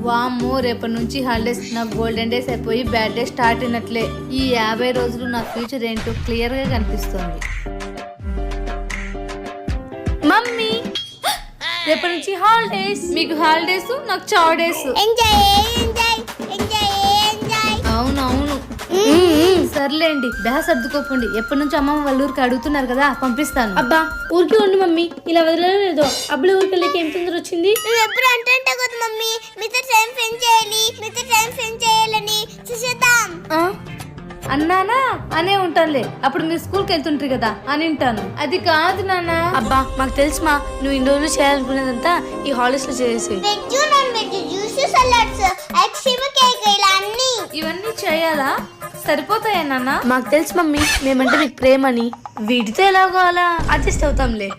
వామ్మో, రేపటి నుంచి హాలిడేస్. నాకు గోల్డెన్ డేస్ అయిపోయి బ్యాడ్ డే స్టార్ట్ అయినట్లే. ఈ 50 రోజులు నా ఫ్యూచర్ ఏంటో క్లియర్ గా కనిపిస్తుంది. మమ్మీ, రేపటి నుంచి హాలిడేస్. మీకు హాలిడేస్, నాకు చావ్ డేస్. అవునవును, సర్లేండి. బ్యాగ్ సర్దుకోకండి. ఎప్పటి నుంచి అమ్మమ్మ వాళ్ళ ఊరికి అడుగుతున్నారు కదా, పంపిస్తాను. అబ్బా ఊరికి ఉండు మమ్మీ, ఇలా వదలలేదు. అబ్బుల ఊరికి వెళ్ళకి ఏం తొందర వచ్చింది? నువ్వు ఎప్పుడు అంటుంటా కదా మమ్మీ, మీతో టైం స్పెండ్ చేయాలి, మీతో టైం స్పెండ్ చేయాలని. చూసేద్దాం. అన్నానా అనే ఉంటానులే. అప్పుడు మీరు స్కూల్కి వెళ్తుంటారు కదా అని ఉంటాను. అది కాదు నాన్న. అబ్బా మాకు తెలుసుమా, నువ్వు ఇన్ని రోజులు చేయాలనుకునేదంతా ఈ హాలిడేస్ లో చేసేసి. Veg non veg, juice, salads, ice cream, cake, ఇలా అన్ని. ఇవన్నీ చేయాలా? సరిపోతాయా నాన్న? మాకు తెలుసు మమ్మీ, మేమంటే మీకు ప్రేమని. వీటితో ఎలాగో అలా అడ్జస్ట్ అవుతాంలే.